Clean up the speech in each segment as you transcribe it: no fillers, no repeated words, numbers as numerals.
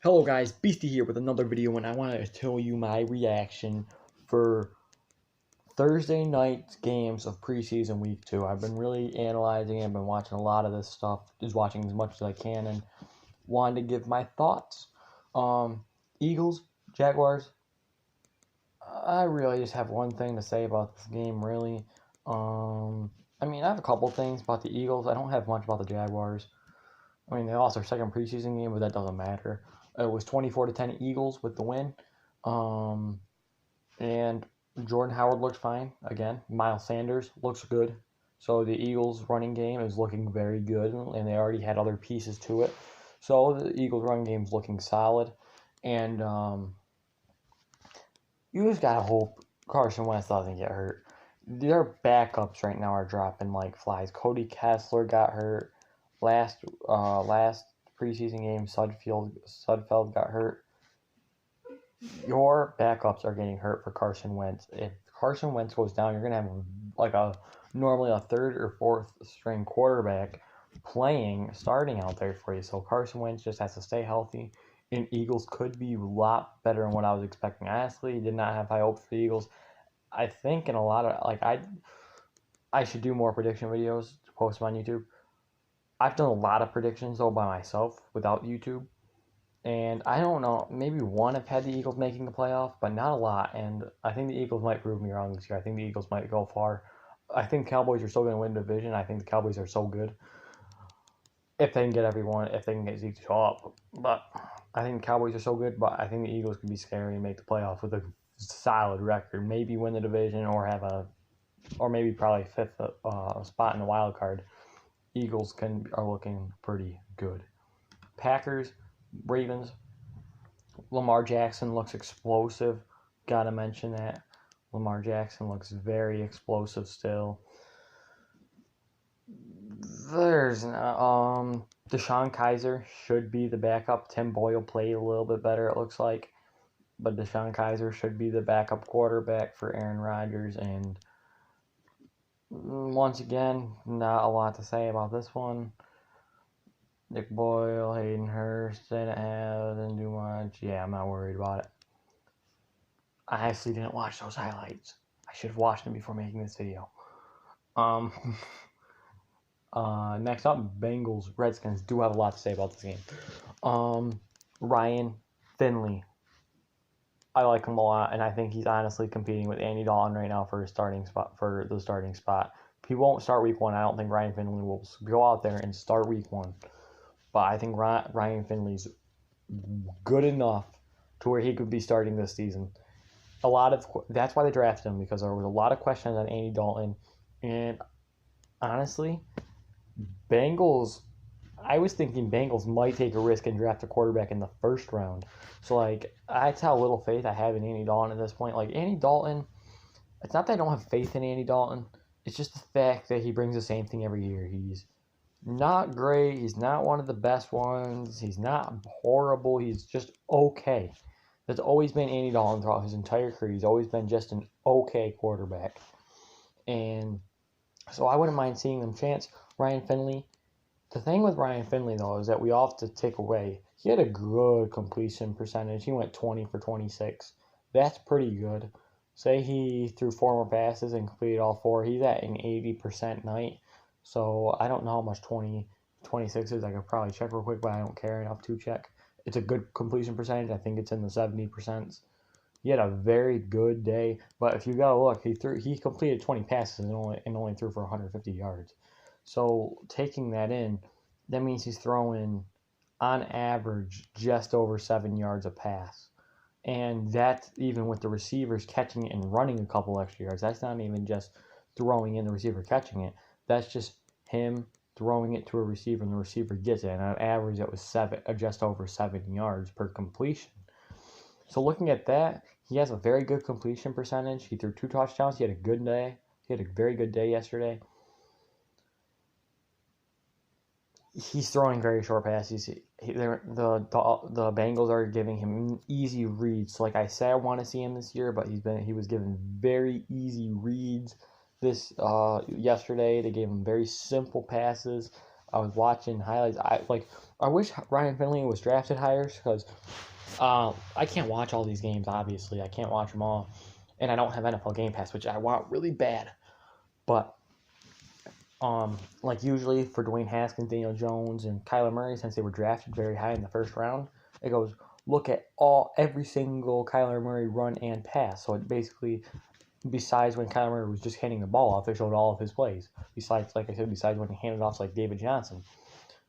Hello guys, Beastie here with another video, and I want to tell you my reaction for Thursday night games of preseason week 2. I've been really analyzing it, I've been watching a lot of this stuff, just watching as much as I can, and wanted to give my thoughts. Eagles, Jaguars, I really just have one thing to say about this game, really. I have a couple things about the Eagles. I don't have much about the Jaguars. They lost their second preseason game, but that doesn't matter. It was 24-10 Eagles with the win. And Jordan Howard looked fine again. Miles Sanders looks good. So the Eagles' running game is looking very good, and they already had other pieces to it. So the Eagles' running game is looking solid. And you just got to hope Carson Wentz doesn't get hurt. Their backups right now are dropping like flies. Cody Kessler got hurt. Last preseason game, Sudfeld got hurt. Your backups are getting hurt for Carson Wentz. If Carson Wentz goes down, you're gonna have normally a third or fourth string quarterback starting out there for you. So Carson Wentz just has to stay healthy. And Eagles could be a lot better than what I was expecting. Honestly, did not have high hopes for the Eagles. I think in a lot of I should do more prediction videos to post them on YouTube. I've done a lot of predictions, though, by myself without YouTube. And I don't know, maybe one I've had the Eagles making the playoff, but not a lot. And I think the Eagles might prove me wrong this year. I think the Eagles might go far. I think the Cowboys are still going to win the division. I think the Cowboys are so good. If they can get everyone, if they can get Zeke to show up. But I think the Cowboys are so good, but I think the Eagles could be scary and make the playoff with a solid record. Maybe win the division or maybe probably fifth spot in the wild card. Eagles are looking pretty good. Packers, Ravens, Lamar Jackson looks explosive. Gotta mention that. Lamar Jackson looks very explosive still. There's Deshaun Kaiser should be the backup. Tim Boyle played a little bit better, it looks like. But Deshaun Kaiser should be the backup quarterback for Aaron Rodgers, and once again, not a lot to say about this one. Nick Boyle, Hayden Hurst, didn't do much. Yeah, I'm not worried about it. I actually didn't watch those highlights. I should have watched them before making this video. Next up, Bengals, Redskins. Do have a lot to say about this game. Ryan Finley. I like him a lot, and I think he's honestly competing with Andy Dalton right now for the starting spot. He won't start week 1. I don't think Ryan Finley will go out there and start week 1. But I think Ryan Finley's good enough to where he could be starting this season. That's why they drafted him, because there was a lot of questions on Andy Dalton. And honestly, I was thinking Bengals might take a risk and draft a quarterback in the first round. So, that's how little faith I have in Andy Dalton at this point. Andy Dalton, it's not that I don't have faith in Andy Dalton. It's just the fact that he brings the same thing every year. He's not great. He's not one of the best ones. He's not horrible. He's just okay. That's always been Andy Dalton throughout his entire career. He's always been just an okay quarterback. And so I wouldn't mind seeing them chance Ryan Finley. The thing with Ryan Finley, though, is that we all have to take away, he had a good completion percentage. He went 20 for 26. That's pretty good. Say he threw 4 more passes and completed all 4. He's at an 80% night. So I don't know how much 26 is. I could probably check real quick, but I don't care enough to check. It's a good completion percentage. I think it's in the 70%. He had a very good day, but if you gotta look, he completed 20 passes and only threw for 150 yards. So taking that in, that means he's throwing on average just over 7 yards a pass. And that's even with the receivers catching it and running a couple extra yards. That's not even just throwing in the receiver catching it. That's just him throwing it to a receiver and the receiver gets it. And on average, it was just over 7 yards per completion. So looking at that, he has a very good completion percentage. He threw 2 touchdowns. He had a good day. He had a very good day yesterday. He's throwing very short passes. The Bengals are giving him easy reads. Like I said, I want to see him this year, but he was given very easy reads yesterday. They gave him very simple passes. I was watching highlights. I wish Ryan Finley was drafted higher because I can't watch all these games, obviously. I can't watch them all. And I don't have NFL Game Pass, which I want really bad. But, like usually for Dwayne Haskins, Daniel Jones, and Kyler Murray, since they were drafted very high in the first round, it goes, look at every single Kyler Murray run and pass. So it basically, besides when Kyler Murray was just handing the ball off, it showed all of his plays. Besides, like I said, besides when he handed off to like David Johnson.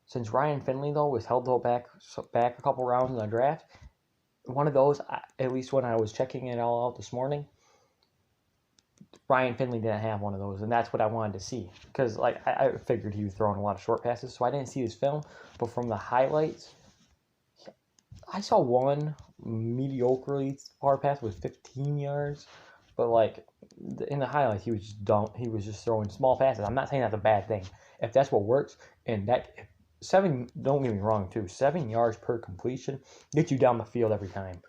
Since Ryan Finley, though, was held back a couple rounds in the draft, one of those, at least when I was checking it all out this morning, Ryan Finley didn't have one of those, and that's what I wanted to see. Because like I figured he was throwing a lot of short passes, so I didn't see his film. But from the highlights, I saw one mediocrely far pass with 15 yards. But like in the highlights, he was just dumb. He was just throwing small passes. I'm not saying that's a bad thing. If that's what works, and that 7, don't get me wrong, too. 7 yards per completion gets you down the field every time.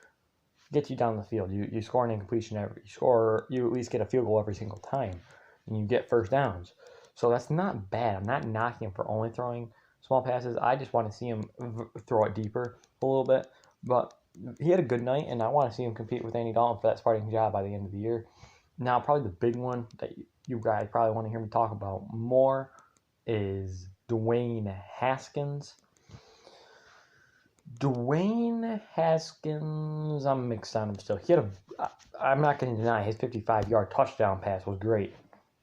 Gets you down the field. You score an incompletion you at least get a field goal every single time, and you get first downs. So that's not bad. I'm not knocking him for only throwing small passes. I just want to see him throw it deeper a little bit. But he had a good night, and I want to see him compete with Andy Dalton for that starting job by the end of the year. Now, probably the big one that you guys probably want to hear me talk about more is Dwayne Haskins. Dwayne Haskins, I'm mixed on him still. I'm not going to deny his 55-yard touchdown pass was great.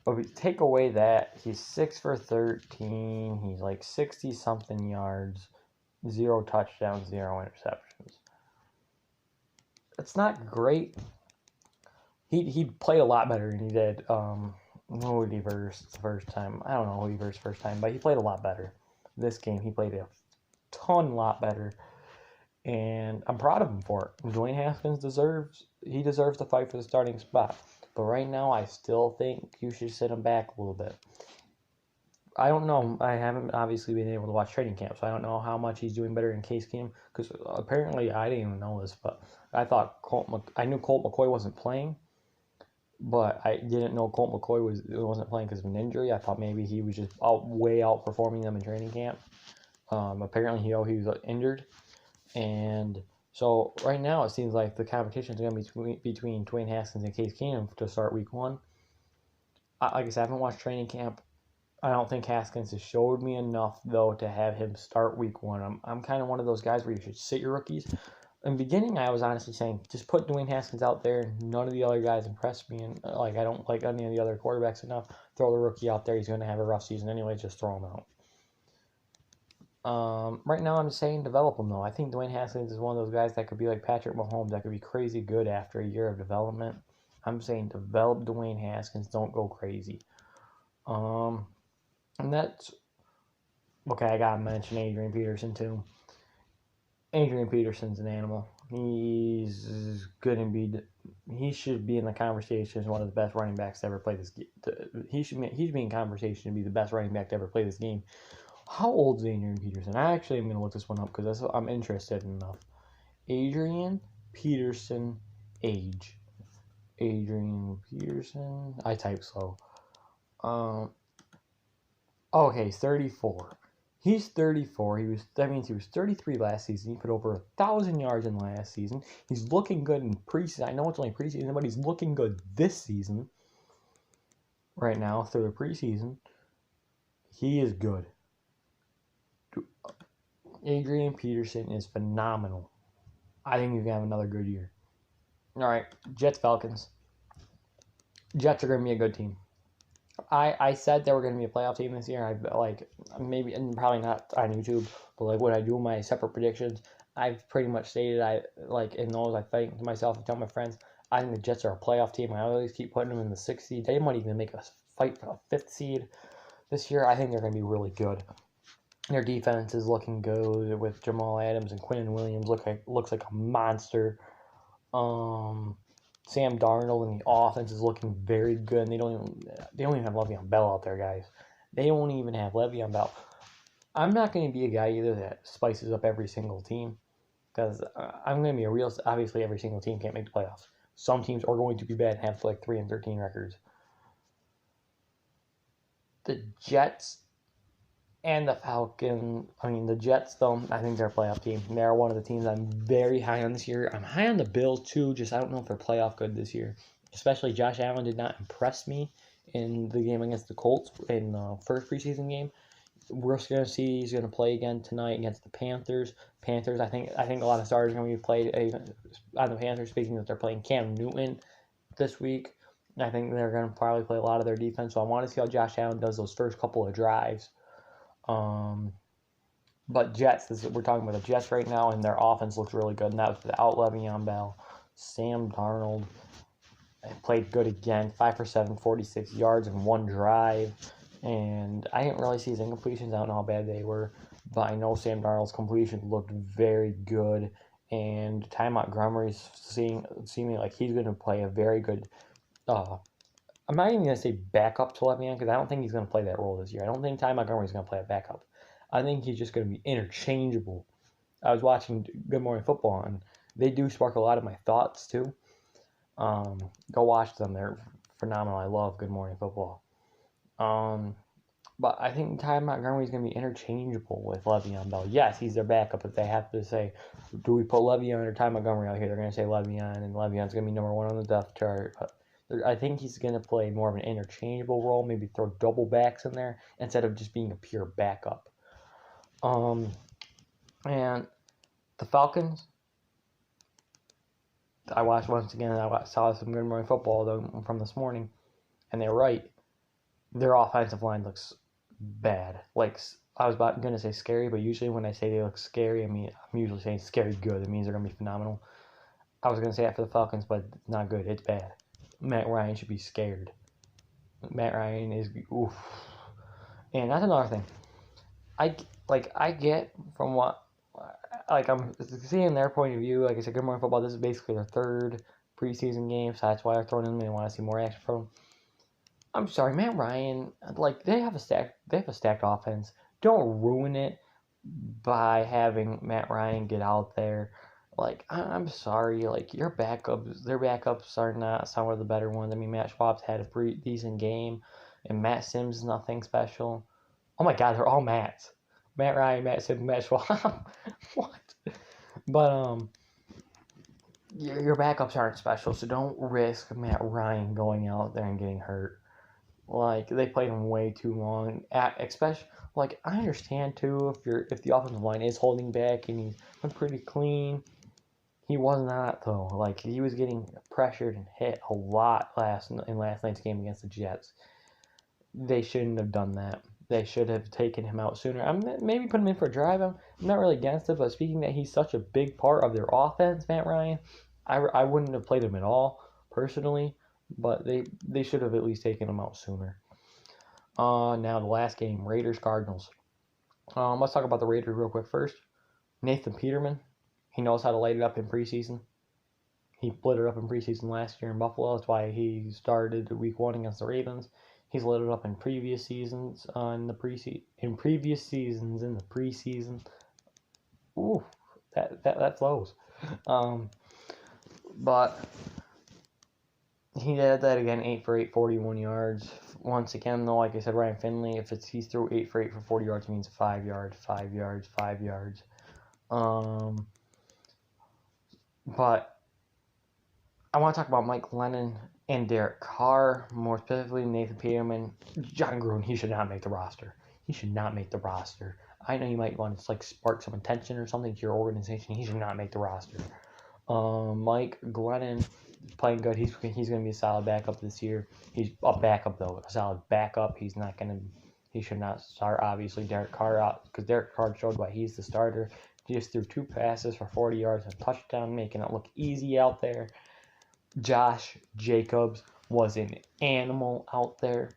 But if we take away that, he's 6 for 13. He's like 60-something yards, 0 touchdowns, 0 interceptions. It's not great. He played a lot better than he did. Who did he verse the first time? I don't know who he versed first time, but he played a lot better. This game, he played a lot better. And I'm proud of him for it. Dwayne Haskins deserves to fight for the starting spot. But right now, I still think you should sit him back a little bit. I don't know. I haven't obviously been able to watch training camp, so I don't know how much he's doing better in Case Keenum. Because apparently, I didn't even know this, but I thought I knew Colt McCoy wasn't playing, but I didn't know Colt McCoy wasn't playing because of an injury. I thought maybe he was just way outperforming them in training camp. Apparently, he was injured. And so right now it seems like the competition is going to be between Dwayne Haskins and Case Keenum to start week 1. Like I said, I haven't watched training camp. I don't think Haskins has showed me enough, though, to have him start week 1. I'm kind of one of those guys where you should sit your rookies. In the beginning, I was honestly saying, just put Dwayne Haskins out there. None of the other guys impress me. And I don't like any of the other quarterbacks enough. Throw the rookie out there. He's going to have a rough season anyway. Just throw him out. Right now, I'm saying develop him, though. I think Dwayne Haskins is one of those guys that could be like Patrick Mahomes, that could be crazy good after a year of development. I'm saying develop Dwayne Haskins. Don't go crazy. And that's... Okay, I got to mention Adrian Peterson, too. Adrian Peterson's an animal. He's going to be... He should be in the conversation as one of the best running backs to ever play this game. He's be in conversation to be the best running back to ever play this game. How old is Adrian Peterson? I actually am going to look this one up because I'm interested enough. Adrian Peterson age. Adrian Peterson. I type slow. Okay, he's 34. He's 34. That means he was 33 last season. He put over 1,000 yards in last season. He's looking good in preseason. I know it's only preseason, but he's looking good this season. Right now, through the preseason, he is good. Adrian Peterson is phenomenal. I think he's going to have another good year. All right, Jets-Falcons. Jets are going to be a good team. I said they were going to be a playoff team this year. Maybe, and probably not on YouTube, but when I do my separate predictions, I've pretty much stated in those I think to myself and tell my friends, I think the Jets are a playoff team. I always keep putting them in the 6th seed. They might even make a fight for the 5th seed this year. I think they're going to be really good. Their defense is looking good with Jamal Adams and Quinnen Williams. Looks like a monster. Sam Darnold and the offense is looking very good. And they don't even have Le'Veon Bell out there, guys. They don't even have Le'Veon Bell. I'm not going to be a guy either that spices up every single team, because I'm going to be obviously every single team can't make the playoffs. Some teams are going to be bad and have 3-13 records. The Jets And the Jets, though, I think they're a playoff team. They're one of the teams I'm very high on this year. I'm high on the Bills, too, just I don't know if they're playoff good this year. Especially Josh Allen did not impress me in the game against the Colts in the first preseason game. We're going to see he's going to play again tonight against the Panthers. I think a lot of starters are going to be played on the Panthers, speaking that they're playing Cam Newton this week. I think they're going to probably play a lot of their defense, so I want to see how Josh Allen does those first couple of drives. But Jets, we're talking about the Jets right now, and their offense looks really good, and that was without Le'Veon Bell. Sam Darnold played good again, 5 for 7, 46 yards in one drive, and I didn't really see his incompletions. I don't know how bad they were, but I know Sam Darnold's completion looked very good, and Ty Montgomery's seeming like he's going to play a very good I'm not even going to say backup to Le'Veon because I don't think he's going to play that role this year. I don't think Ty Montgomery is going to play a backup. I think he's just going to be interchangeable. I was watching Good Morning Football, and they do spark a lot of my thoughts, too. Go watch them. They're phenomenal. I love Good Morning Football. But I think Ty Montgomery is going to be interchangeable with Le'Veon Bell. Yes, he's their backup. If they have to say, do we put Le'Veon or Ty Montgomery out here, they're going to say Le'Veon, and Le'Veon's going to be number one on the depth chart. But I think he's going to play more of an interchangeable role, maybe throw double backs in there instead of just being a pure backup. And the Falcons, I watched once again, I saw some Good Morning Football though, from this morning, and they're right. Their offensive line looks bad. Like, I was going to say scary, but usually when I say they look scary, I'm usually saying scary good. It means they're going to be phenomenal. I was going to say that for the Falcons, but it's not good. It's bad. Matt Ryan should be scared. Matt Ryan is oof. And that's another thing. I get from what I'm seeing their point of view. Like I said, Good Morning Football. This is basically their third preseason game, so that's why they're throwing in. They want to see more action from him. I'm sorry, Matt Ryan. Like they have a stacked offense. Don't ruin it by having Matt Ryan get out there. Like, I'm sorry, like, their backups are not some of the better ones. I mean, Matt Schwab's had a pretty decent game, and Matt Sims is nothing special. Oh my God, they're all Matts. Matt Ryan, Matt Sims, Matt Schwab. What? But, your backups aren't special, so don't risk Matt Ryan going out there and getting hurt. Like, they played him way too long. Especially, like, I understand, too, if the offensive line is holding back and he's been pretty clean. He was not, though. Like, he was getting pressured and hit a lot in last night's game against the Jets. They shouldn't have done that. They should have taken him out sooner. Maybe put him in for a drive. I'm not really against it, but speaking that he's such a big part of their offense, Matt Ryan, I wouldn't have played him at all, personally, but they should have at least taken him out sooner. Now the last game, Raiders-Cardinals. Let's talk about the Raiders real quick first. Nathan Peterman. He knows how to light it up in preseason. He lit it up in preseason last year in Buffalo. That's why he started week 1 against the Ravens. He's lit it up in previous seasons in the preseason. Ooh, that flows. But he did that again, 8 for 8, 41 yards. Once again, though, like I said, Ryan Finley, if he's through 8 for 8 for 40 yards, it means 5 yards, 5 yards, 5 yards. But I want to talk about Mike Lennon and Derek Carr, more specifically Nathan Peterman. John Gruden, he should not make the roster. He should not make the roster. I know you might want to spark some attention or something to your organization. He should not make the roster. Mike Glennon is playing good. He's going to be a solid backup this year. He's a backup though, a solid backup. He should not start. Obviously, Derek Carr out because Derek Carr showed why he's the starter. He just threw 2 passes for 40 yards and a touchdown, making it look easy out there. Josh Jacobs was an animal out there.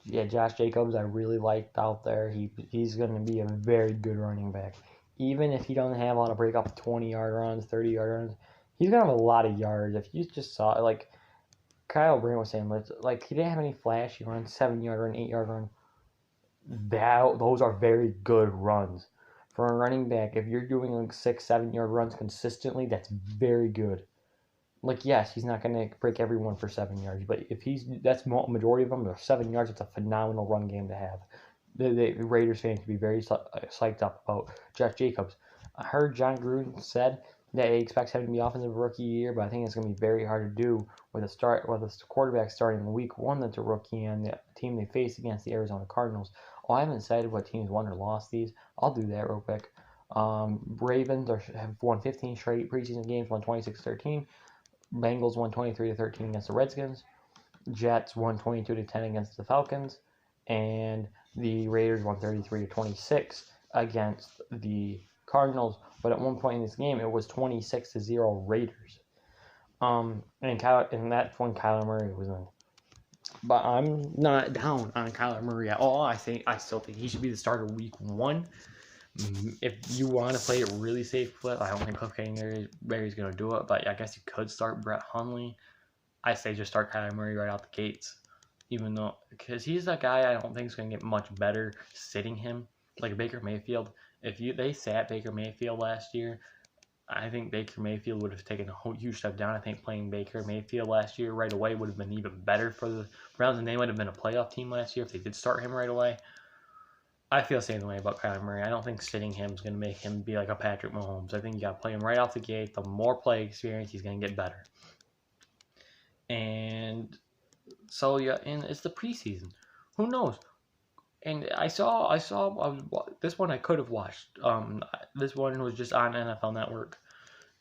Yeah, Josh Jacobs I really liked out there. He's going to be a very good running back. Even if he doesn't have a lot of break up 20-yard runs, 30-yard runs, he's going to have a lot of yards. If you just saw it, like Kyle Brandt was saying, like he didn't have any flashy runs, 7-yard run, 8-yard run. Those are very good runs. For a running back, if you're doing like 6, 7-yard runs consistently, that's very good. Like, yes, he's not going to break everyone for 7 yards, but if that's majority of them, they're 7 yards, it's a phenomenal run game to have. the Raiders fans could be very psyched up about Josh Jacobs. I heard John Gruden said that he expects him to be offensive rookie year, but I think it's going to be very hard to do with a quarterback starting in week 1 that's a rookie and the team they face against the Arizona Cardinals. Oh, I haven't said what teams won or lost these. I'll do that real quick. Ravens have won 15 straight preseason games, won 26-13. Bengals won 23-13 against the Redskins. Jets won 22-10 against the Falcons, and the Raiders won 33-26 against the Cardinals. But at one point in this game, it was 26-0 Raiders. And that's when Kyler Murray was in. But I'm not down on Kyler Murray at all. I still think he should be the starter week 1. If you want to play it really safe, I don't think Cliff Kingsbury's going to do it, but I guess you could start Brett Hundley. I say just start Kyler Murray right out the gates, because he's that guy I don't think is going to get much better sitting him like Baker Mayfield. If they sat Baker Mayfield last year, I think Baker Mayfield would have taken a huge step down. I think playing Baker Mayfield last year right away would have been even better for the Browns, and they might have been a playoff team last year if they did start him right away. I feel the same way about Kyler Murray. I don't think sitting him is going to make him be like a Patrick Mahomes. I think you got to play him right off the gate. The more play experience, he's going to get better. And so yeah, and it's the preseason. Who knows? And I saw this one I could have watched. This one was just on NFL Network,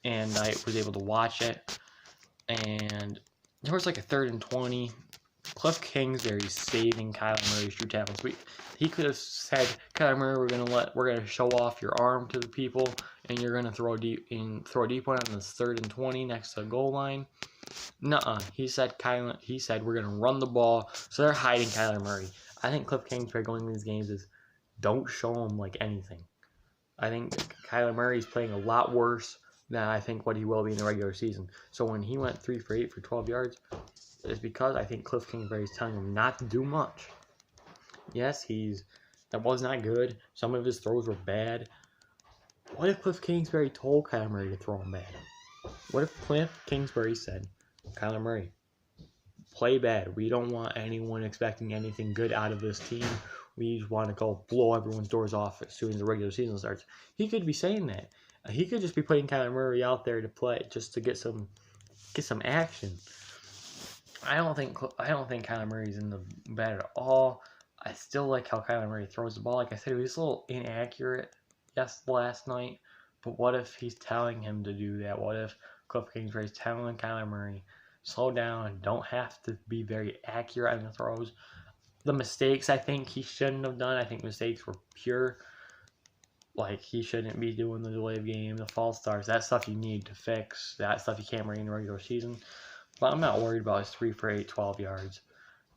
and I was able to watch it. And there was like a 3rd and 20. Cliff Kingsbury saving Kyler Murray's true tackles. He could have said, Kyler Murray, we're gonna show off your arm to the people, and you're gonna throw a deep one on this 3rd and 20 next to the goal line. Nuh-uh. He said we're gonna run the ball. So they're hiding Kyler Murray. I think Cliff Kingsbury going into these games is don't show him like anything. I think Kyler Murray's playing a lot worse than I think what he will be in the regular season. So when he went 3 for 8 for 12 yards, it's because I think Cliff Kingsbury is telling him not to do much. Yes, that was not good. Some of his throws were bad. What if Cliff Kingsbury told Kyler Murray to throw him bad? What if Cliff Kingsbury said, Kyler Murray, play bad. We don't want anyone expecting anything good out of this team. We just want to go blow everyone's doors off as soon as the regular season starts. He could be saying that. He could just be putting Kyler Murray out there to play just to get some action. I don't think Kyler Murray's in the bad at all. I still like how Kyler Murray throws the ball. Like I said, he was a little inaccurate last night. But what if he's telling him to do that? What if Cliff Kingsbury's telling Kyler Murray, slow down, don't have to be very accurate on the throws? The mistakes I think he shouldn't have done, I think mistakes were pure. Like, he shouldn't be doing the delay of game, the false starts. That stuff you need to fix. That stuff you can't bring in the regular season. But I'm not worried about his 3 for 8, 12 yards.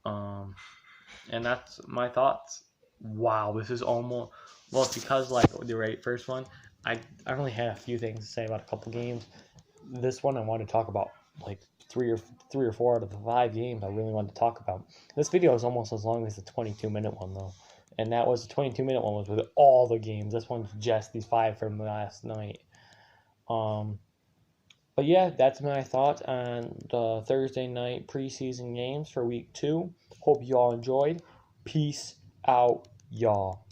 And that's my thoughts. Wow, this is almost... Well, it's because, like, the first one, I only had a few things to say about a couple games. This one I want to talk about, like, three or four out of the 5 games I really wanted to talk about. This video is almost as long as the 22-minute one, though. And that was the 22-minute one was with all the games. This one's just these 5 from last night. But yeah, that's my thoughts on the Thursday night preseason games for week 2. Hope you all enjoyed. Peace out, y'all.